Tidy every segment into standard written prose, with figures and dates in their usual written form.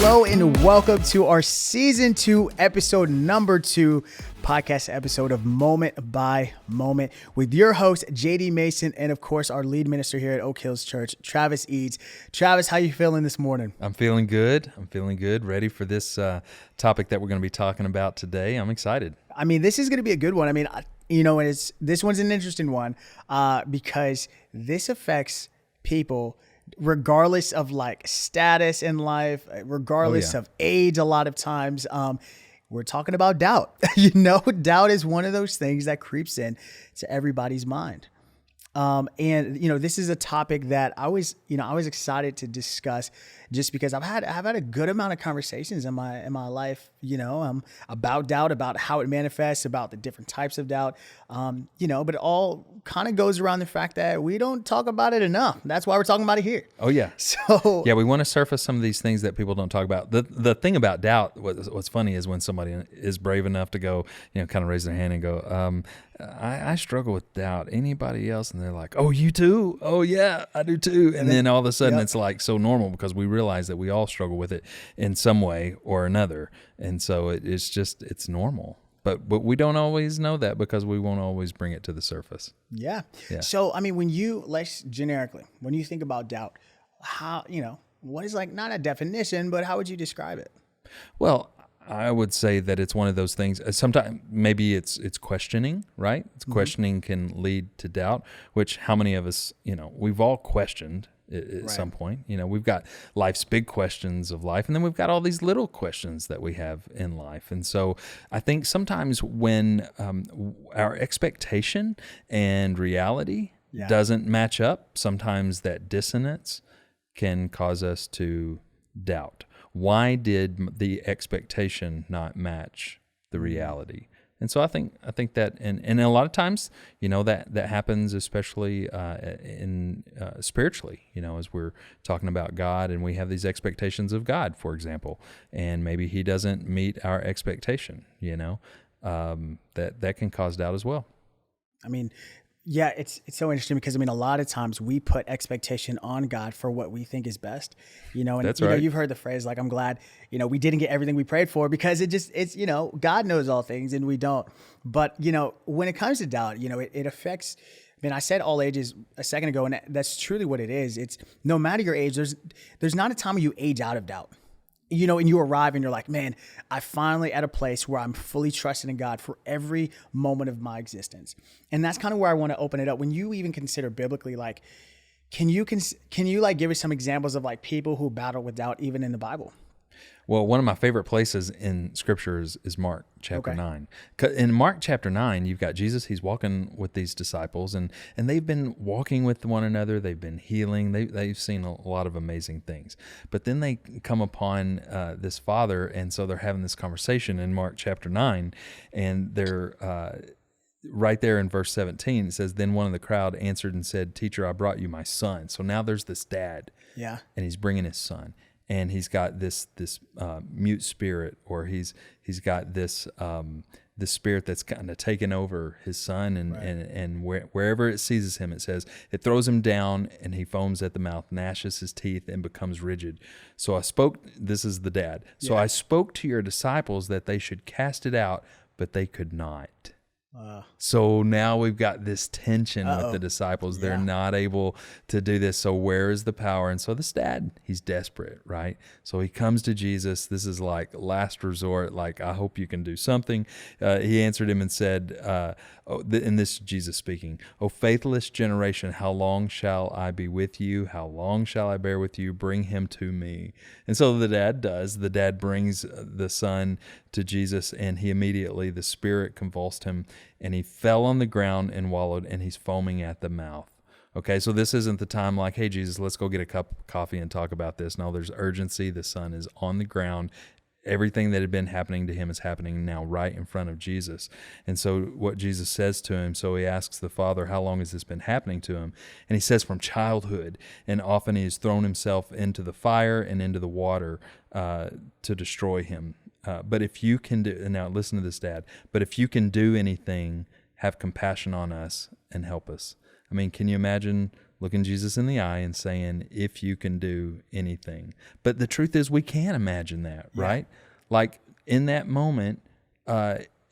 Hello and welcome to our season 2, episode number 2, podcast episode of Moment by Moment with your host, JD Mason, and of course, our lead minister here at Oak Hills Church, Travis Eads. Travis, how you feeling this morning? I'm feeling good. Ready for this topic that we're going to be talking about today. I'm excited. I mean, this is going to be a good one. I mean, this one's an interesting one because this affects people regardless of like status in life, regardless of age. A lot of times, we're talking about doubt. Doubt is one of those things that creeps in to everybody's mind. And this is a topic that I was excited to discuss just because I've had a good amount of conversations in my life, about doubt, about how it manifests, about the different types of doubt, but it all kind of goes around the fact that we don't talk about it enough. That's why we're talking about it here. Oh yeah. So yeah, we want to surface some of these things that people don't talk about. The thing about doubt, what's funny is when somebody is brave enough to go, kind of raise their hand and go, I struggle with doubt. Anybody else? And they're like, oh, you too? Oh yeah, I do too. And then all of a sudden it's like so normal because we realize that we all struggle with it in some way or another. And so it's normal. But we don't always know that because we won't always bring it to the surface. Yeah. So, I mean, when you think about doubt, how, what is like, not a definition, but how would you describe it? Well, I would say that it's one of those things. Sometimes maybe it's questioning, right? Questioning can lead to doubt, which how many of us, we've all questioned at some point. We've got life's big questions of life, and then we've got all these little questions that we have in life. And so I think sometimes when our expectation and reality doesn't match up, sometimes that dissonance can cause us to doubt. Why did the expectation not match the reality? And so I think that, and a lot of times, that happens, especially in spiritually, as we're talking about God and we have these expectations of God, for example, and maybe He doesn't meet our expectation, that can cause doubt as well. I mean, yeah, it's so interesting because, a lot of times we put expectation on God for what we think is best, and That's right. You've heard the phrase, like, I'm glad, we didn't get everything we prayed for because it's God knows all things and we don't. But, when it comes to doubt, it affects, I said all ages a second ago, and that's truly what it is. It's no matter your age, there's not a time when you age out of doubt. And you arrive and you're like, man, I'm finally at a place where I'm fully trusting in God for every moment of my existence. And that's kind of where I want to open it up. When you even consider biblically, like, can you like give us some examples of like people who battle with doubt even in the Bible? Well, one of my favorite places in Scripture is Mark chapter 9. In Mark chapter 9, you've got Jesus. He's walking with these disciples, and they've been walking with one another. They've been healing. They've seen a lot of amazing things. But then they come upon this father, and so they're having this conversation in Mark chapter 9, and they're right there in verse 17. It says, "Then one of the crowd answered and said, 'Teacher, I brought you my son.'" So now there's this dad, and he's bringing his son. And he's got this mute spirit, or he's got this spirit that's kind of taken over his son, and wherever it seizes him, it says it throws him down, and he foams at the mouth, gnashes his teeth, and becomes rigid. So I spoke. This is the dad. So I spoke to your disciples that they should cast it out, but they could not. So now we've got this tension with the disciples. They're not able to do this. So where is the power? And so this dad, he's desperate, right? So he comes to Jesus. This is like last resort. Like, I hope you can do something. He answered him and said, and this is Jesus speaking, "O faithless generation, how long shall I be with you? How long shall I bear with you? Bring him to me." And so the dad does. The dad brings the son to Jesus, and the spirit convulsed him, and he fell on the ground and wallowed, and he's foaming at the mouth. Okay, so this isn't the time like, hey, Jesus, let's go get a cup of coffee and talk about this. No, there's urgency. The son is on the ground. Everything that had been happening to him is happening now right in front of Jesus. And so what Jesus says to him, so he asks the father, how long has this been happening to him? And he says from childhood, and often he has thrown himself into the fire and into the water to destroy him. But if you can do, and now listen to this, Dad, but if you can do anything, have compassion on us and help us. I mean, can you imagine looking Jesus in the eye and saying, if you can do anything. But the truth is we can't imagine that, right? Like in that moment,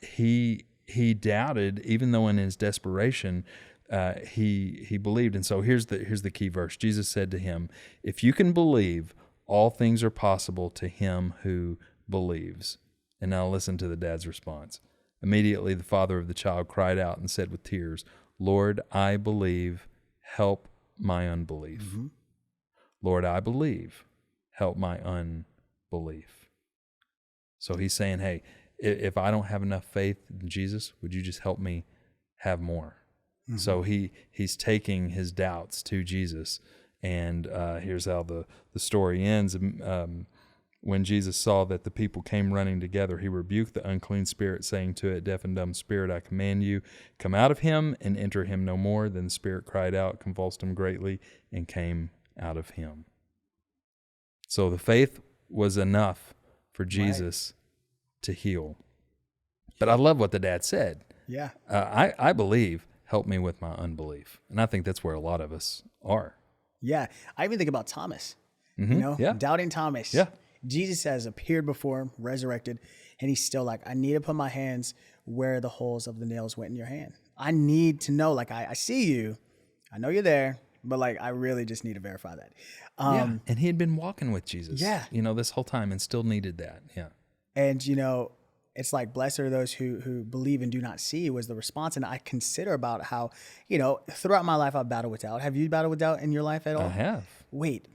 he doubted, even though in his desperation, he believed. And so here's the key verse. Jesus said to him, if you can believe, all things are possible to him who believes. And now listen to the dad's response. Immediately the father of the child cried out and said with tears, Lord, I believe, help my unbelief. Mm-hmm. Lord, I believe, help my unbelief. So he's saying, hey, if I don't have enough faith in Jesus, would you just help me have more? Mm-hmm. So he's taking his doubts to Jesus. And here's how the story ends. When Jesus saw that the people came running together, he rebuked the unclean spirit, saying to it, deaf and dumb spirit, I command you, come out of him and enter him no more. Then the spirit cried out, convulsed him greatly, and came out of him. So the faith was enough for Jesus to heal. But I love what the dad said. Yeah. I believe, help me with my unbelief. And I think that's where a lot of us are. Yeah. I even think about Thomas, doubting Thomas. Yeah. Jesus has appeared before him, resurrected, and he's still like, I need to put my hands where the holes of the nails went in your hand. I need to know, like, I see you. I know you're there, but like, I really just need to verify that. And he had been walking with Jesus, Yeah. This whole time and still needed that. Yeah. And, it's like, blessed are those who believe and do not see was the response. And I consider about how, throughout my life, I've battled with doubt. Have you battled with doubt in your life at all? I have. Wait,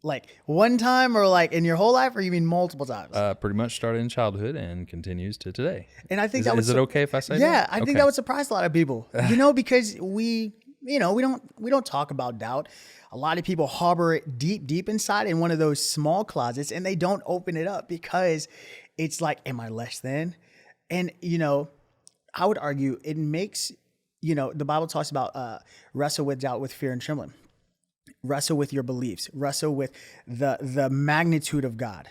like one time or like in your whole life, or you mean multiple times? Pretty much started in childhood and continues to today. And I think is it okay if I say that? Yeah, I think that would surprise a lot of people, because we don't talk about doubt. A lot of people harbor it deep inside in one of those small closets, and they don't open it up because it's like, am I less than? And, I would argue it makes, the Bible talks about wrestle with doubt with fear and trembling. Wrestle with your beliefs. Wrestle with the magnitude of God.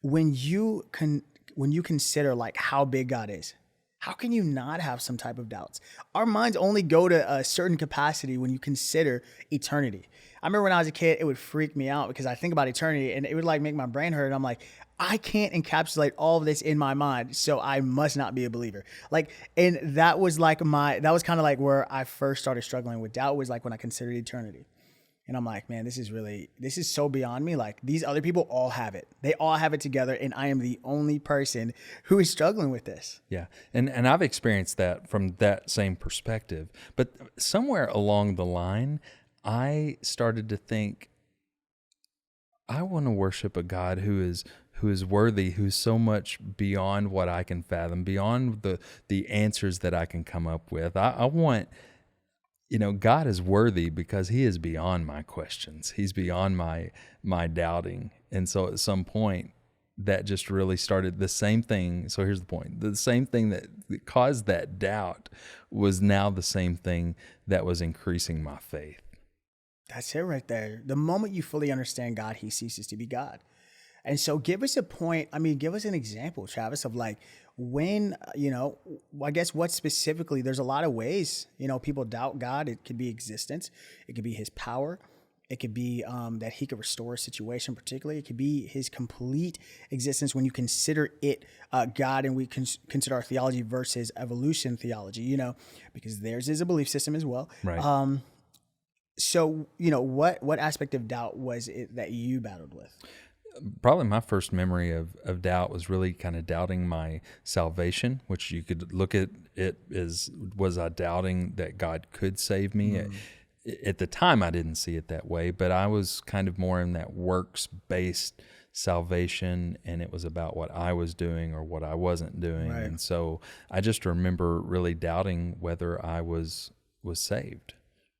When you consider like how big God is, how can you not have some type of doubts? Our minds only go to a certain capacity when you consider eternity. I remember when I was a kid, it would freak me out because I think about eternity and it would like make my brain hurt. And I'm like, I can't encapsulate all of this in my mind, so I must not be a believer. Like, and that was that was kind of like where I first started struggling with doubt, was like when I considered eternity. And I'm like, man, this is so beyond me. Like, these other people all have it. They all have it together, and I am the only person who is struggling with this. Yeah. And I've experienced that from that same perspective. But somewhere along the line, I started to think, I want to worship a God who is worthy, who's so much beyond what I can fathom, beyond the answers that I can come up with. I want, God is worthy because he is beyond my questions. He's beyond my doubting. And so at some point that just really started the same thing. So here's the point. The same thing that caused that doubt was now the same thing that was increasing my faith. That's it right there. The moment you fully understand God, he ceases to be God. And so give us give us an example, Travis, of like when, I guess what specifically, there's a lot of ways, people doubt God. It could be existence. It could be his power. It could be that he could restore a situation particularly. It could be his complete existence when you consider it God, and we consider our theology versus evolution theology, because theirs is a belief system as well. Right. So, what aspect of doubt was it that you battled with? Probably my first memory of doubt was really kind of doubting my salvation, which you could look at it as, was I doubting that God could save me? At the time, I didn't see it that way, but I was kind of more in that works-based salvation, and it was about what I was doing or what I wasn't doing. Right. And so I just remember really doubting whether I was saved,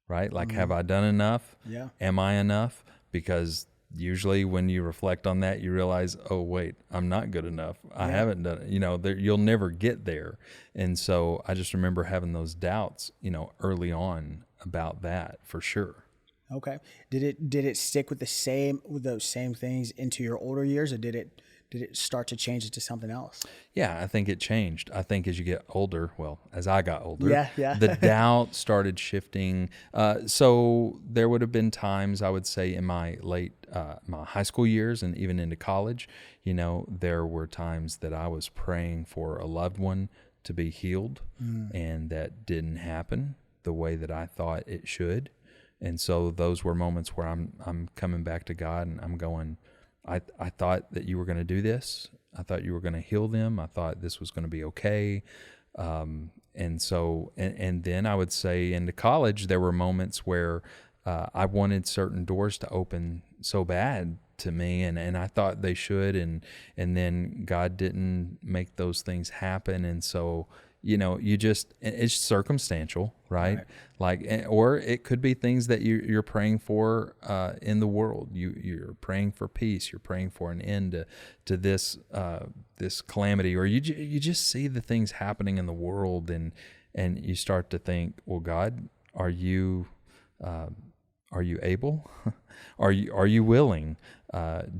right? Like, have I done enough? Yeah. Am I enough? Because usually when you reflect on that, you realize, oh, wait, I'm not good enough. I haven't done it. You'll never get there. And so I just remember having those doubts, early on about that for sure. Okay. Did it stick with those same things into your older years, or did did it start to change it to something else? Yeah, I think it changed. I think as you get older, well, as I got older, Yeah. the doubt started shifting. So there would have been times, I would say, in my my high school years and even into college, there were times that I was praying for a loved one to be healed, and that didn't happen the way that I thought it should. And so those were moments where I'm coming back to God and I'm going, I thought that you were going to do this. I thought you were going to heal them. I thought this was going to be okay. And then I would say into college, there were moments where I wanted certain doors to open so bad to me, and I thought they should, and then God didn't make those things happen. And so, it's circumstantial, right? Or it could be things that you're praying for in the world. You're praying for peace. You're praying for an end to this calamity, or you just see the things happening in the world, and you start to think, well, God, are you able? Are you willing?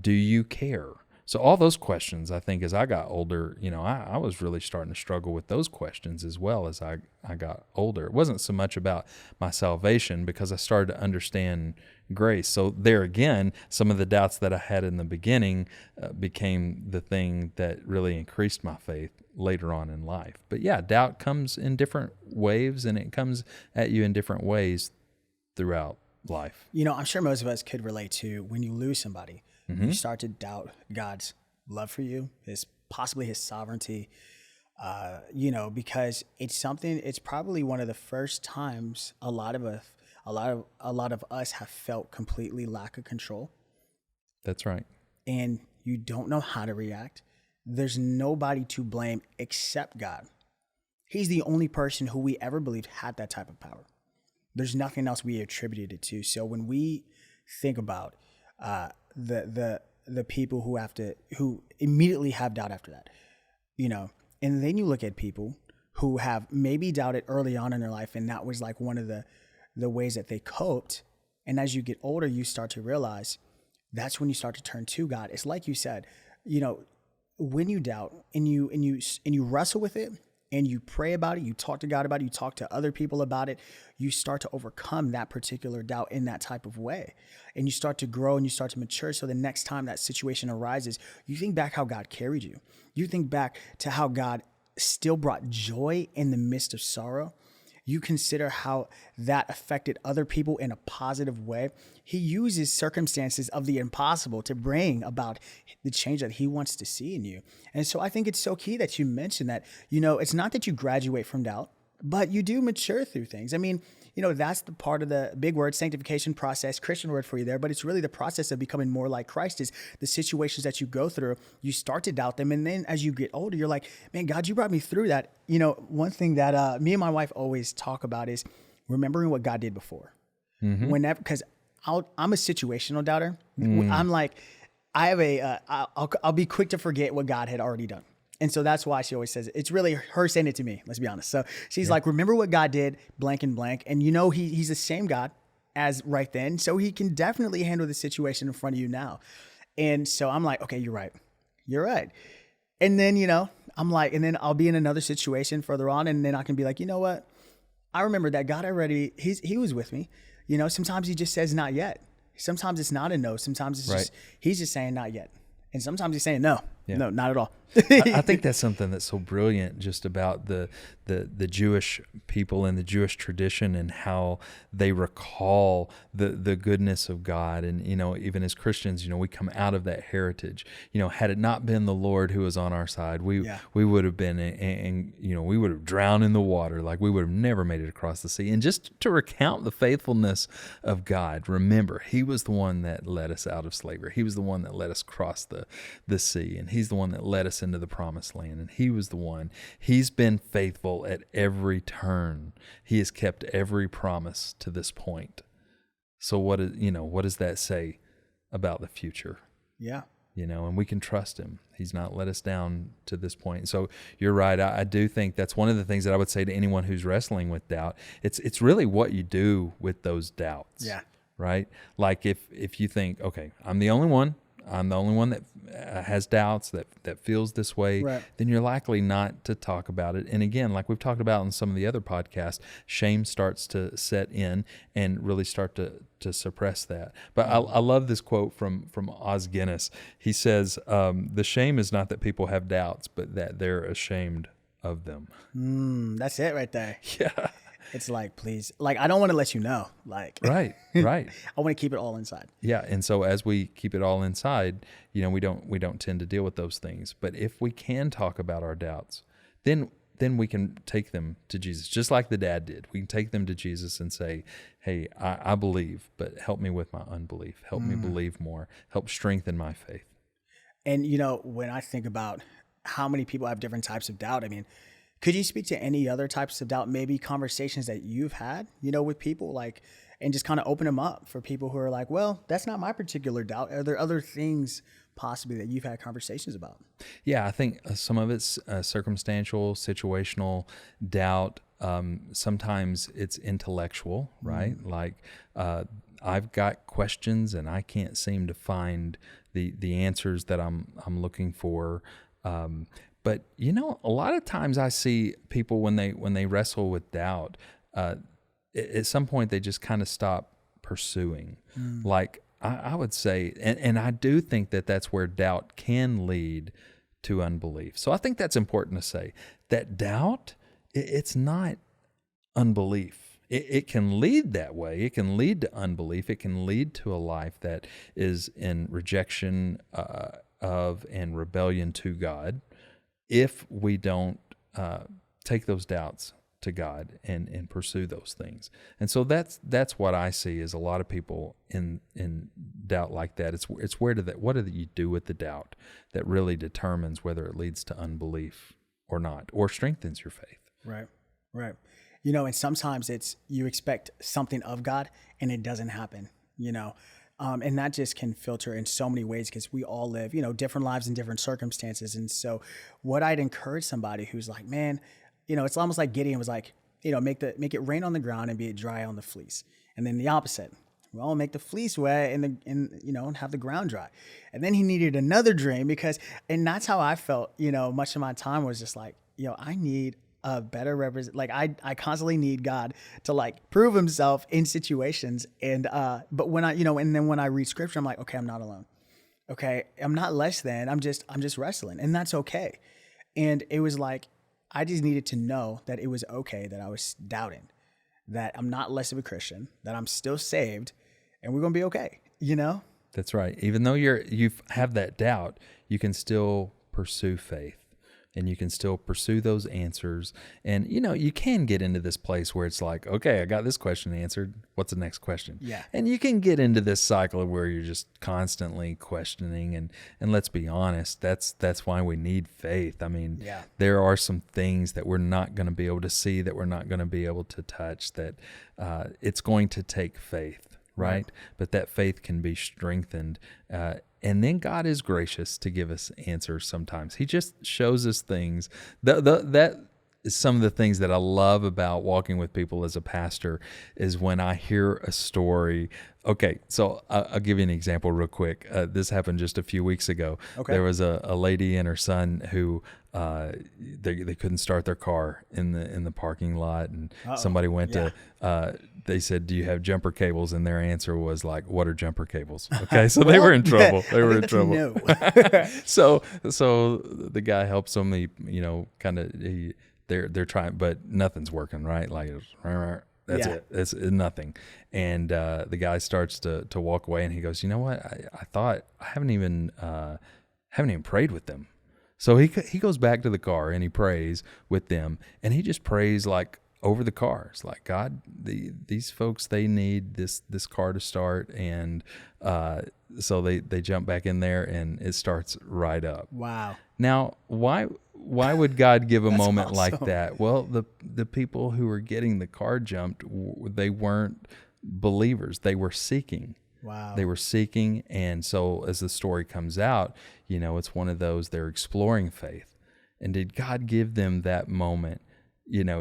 Do you care? So all those questions, I think, as I got older, I was really starting to struggle with those questions as well as I got older. It wasn't so much about my salvation because I started to understand grace. So there again, some of the doubts that I had in the beginning became the thing that really increased my faith later on in life. But yeah, doubt comes in different waves, and it comes at you in different ways throughout life. I'm sure most of us could relate to when you lose somebody. You start to doubt God's love for you, possibly his sovereignty, because it's probably one of the first times a lot of us have felt completely lack of control. That's right. And you don't know how to react. There's nobody to blame except God. He's the only person who we ever believed had that type of power. There's nothing else we attributed it to. So when we think about the people who immediately have doubt after that, and then you look at people who have maybe doubted early on in their life, and that was like one of the ways that they coped. And as you get older, you start to realize that's when you start to turn to God. It's like you said, when you doubt and you wrestle with it, and you pray about it, you talk to God about it, you talk to other people about it, you start to overcome that particular doubt in that type of way. And you start to grow and you start to mature. So the next time that situation arises, you think back how God carried you. You think back to how God still brought joy in the midst of sorrow. You consider how that affected other people in a positive way. He uses circumstances of the impossible to bring about the change that he wants to see in you. And so I think it's so key that you mentioned that, it's not that you graduate from doubt, but you do mature through things. I mean, that's the part of the big word, sanctification process, Christian word for you there, but it's really the process of becoming more like Christ. Is the situations that you go through, you start to doubt them. And then as you get older, you're like, man, God, you brought me through that. One thing that me and my wife always talk about is remembering what God did before. Whenever, because I'm a situational doubter. I'm like, I have I'll be quick to forget what God had already done. And so that's why she always says it. It's really her saying it to me, let's be honest. So she's like, remember what God did, blank and blank. And he's the same God as right then. So he can definitely handle the situation in front of you now. And so I'm like, okay, you're right. And then, I'm like, and then I'll be in another situation further on. And then I can be like, you know what? I remember that God already, he was with me. Sometimes he just says not yet. Sometimes it's not a no. Sometimes it's just, he's just saying not yet. And sometimes he's saying no, not at all. I think that's something that's so brilliant just about the Jewish people and the Jewish tradition and how they recall the goodness of God. And, even as Christians, we come out of that heritage. Had it not been the Lord who was on our side, we would have been, and we would have drowned in the water. Like we would have never made it across the sea. And just to recount the faithfulness of God, remember, he was the one that led us out of slavery. He was the one that let us cross the sea. And he's the one that led us into the promised land. And he was the one. He's been faithful at every turn. He has kept every promise to this point. So what does that say about the future? Yeah. And we can trust him. He's not let us down to this point. So you're right. I do think that's one of the things that I would say to anyone who's wrestling with doubt. It's really what you do with those doubts. Yeah. Right? Like if you think, okay, I'm the only one. I'm the only one that has doubts, that feels this way, Right. then you're likely not to talk about it. And again, like we've talked about in some of the other podcasts, shame starts to set in and really start to suppress that. But I love this quote from Os Guinness. He says, the shame is not that people have doubts, but that they're ashamed of them. That's it right there. Yeah. It's like, please, like, I don't want to let you know. Like, Right. Right. I want to keep it all inside. Yeah, and so as we keep it all inside, we don't tend to deal with those things. But if we can talk about our doubts, then we can take them to Jesus, just like the dad did. We can take them to Jesus and say, "Hey, I believe, but help me with my unbelief. Help me believe more. Help strengthen my faith." And, when I think about how many people have different types of doubt, I mean, could you speak to any other types of doubt, maybe conversations that you've had, with people, like, and just kind of open them up for people who are like, well, that's not my particular doubt. Are there other things possibly that you've had conversations about? Yeah, I think some of it's circumstantial, situational doubt. Sometimes it's intellectual, right? Like I've got questions and I can't seem to find the answers that I'm looking for. But a lot of times I see people when they wrestle with doubt, at some point they just kind of stop pursuing. Like I would say, and I do think that that's where doubt can lead to unbelief. So I think that's important to say that doubt, it's not unbelief. It can lead that way. It can lead to unbelief. It can lead to a life that is in rejection of and rebellion to God, if we don't take those doubts to God and pursue those things. And so that's what I see is a lot of people in doubt like that. It's what do you do with the doubt that really determines whether it leads to unbelief or not, or strengthens your faith. Right. And sometimes it's you expect something of God and it doesn't happen, and that just can filter in so many ways because we all live, different lives in different circumstances. And so what I'd encourage somebody who's like, man, it's almost like Gideon was like, make it rain on the ground and be it dry on the fleece. And then the opposite. Well, make the fleece wet and have the ground dry. And then he needed another dream and that's how I felt, much of my time was just like, I need a better like I constantly need God to like prove himself in situations. And, but when and then when I read scripture, I'm like, okay, I'm not alone. Okay. I'm not less than, I'm just wrestling, and that's okay. And it was like, I just needed to know that it was okay that I was doubting, that I'm not less of a Christian, that I'm still saved, and we're going to be okay. That's right. Even though you have that doubt, you can still pursue faith. And you can still pursue those answers. And, you can get into this place where it's like, okay, I got this question answered. What's the next question? Yeah. And you can get into this cycle where you're just constantly questioning. And let's be honest, that's why we need faith. I mean, There are some things that we're not going to be able to see, that we're not going to be able to touch, that it's going to take faith. Right? But that faith can be strengthened. And then God is gracious to give us answers sometimes. He just shows us things. That is some of the things that I love about walking with people as a pastor, is when I hear a story. Okay, so I'll give you an example real quick. This happened just a few weeks ago. Okay. There was a lady and her son who they couldn't start their car in the parking lot, and somebody went to. They said, "Do you have jumper cables?" And their answer was like, "What are jumper cables?" Okay, so they were in trouble. They were in trouble. No. So the guy helps them. They're trying, but nothing's working, right? Like that's it. It's nothing. And the guy starts to walk away, and he goes, "You know what? I thought I haven't even prayed with them." So he goes back to the car and he prays with them, and he just prays like over the car. It's like, God, these folks, they need this car to start, and so they jump back in there and it starts right up. Wow. Now, why would God give a moment awesome. like that? Well, the people who were getting the car jumped, they weren't believers. They were seeking. Wow. They were seeking, and so as the story comes out, it's one of those, they're exploring faith. And did God give them that moment,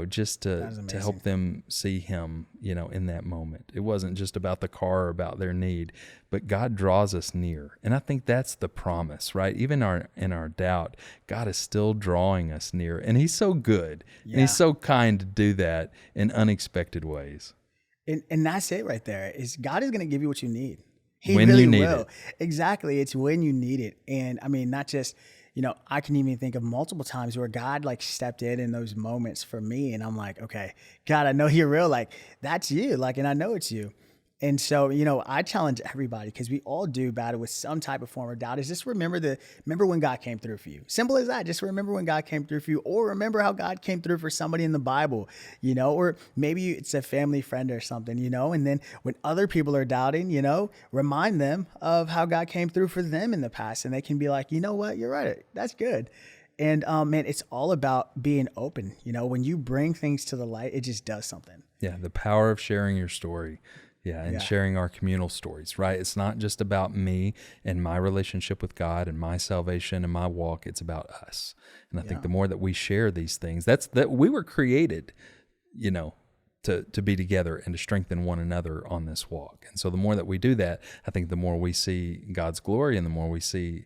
just to help them see him, in that moment. It wasn't just about the car or about their need, but God draws us near. And I think that's the promise, right? Even in our doubt, God is still drawing us near. And he's so good. Yeah. And he's so kind to do that in unexpected ways. And that's it right there, is God is going to give you what you need. He when really you need will. it. Exactly. It's when you need it. And I mean, not just, I can even think of multiple times where God like stepped in those moments for me. And I'm like, okay, God, I know you're real. Like, that's you. Like, and I know it's you. And so, I challenge everybody, because we all do battle with some type of form of doubt, is just remember when God came through for you. Simple as that. Just remember when God came through for you, or remember how God came through for somebody in the Bible, or maybe it's a family friend or something, and then when other people are doubting, remind them of how God came through for them in the past. And they can be like, you know what, you're right. That's good. And man, it's all about being open. When you bring things to the light, it just does something. Yeah. The power of sharing your story. Yeah, and sharing our communal stories, right? It's not just about me and my relationship with God and my salvation and my walk. It's about us. And I think the more that we share these things, that we were created, to be together and to strengthen one another on this walk. And so the more that we do that, I think the more we see God's glory and the more we see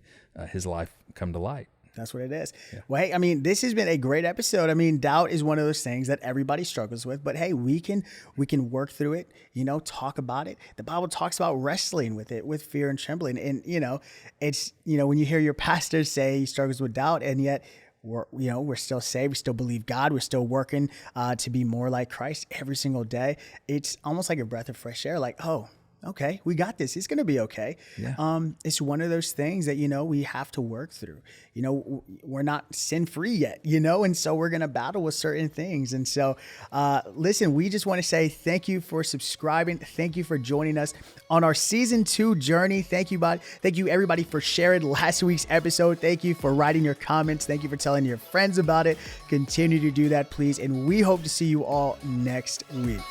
his life come to light. That's what it is. Yeah. Well, hey, I mean, this has been a great episode. I mean, doubt is one of those things that everybody struggles with, but hey, we can work through it, talk about it. The Bible talks about wrestling with it, with fear and trembling. And, it's, when you hear your pastor say he struggles with doubt, and yet we're still saved. We still believe God. We're still working to be more like Christ every single day. It's almost like a breath of fresh air. Like, oh, okay, we got this. It's going to be okay. Yeah. It's one of those things that, we have to work through. We're not sin-free yet, and so we're going to battle with certain things. And so, listen, we just want to say thank you for subscribing. Thank you for joining us on our season 2 journey. Thank you, everybody, for sharing last week's episode. Thank you for writing your comments. Thank you for telling your friends about it. Continue to do that, please. And we hope to see you all next week.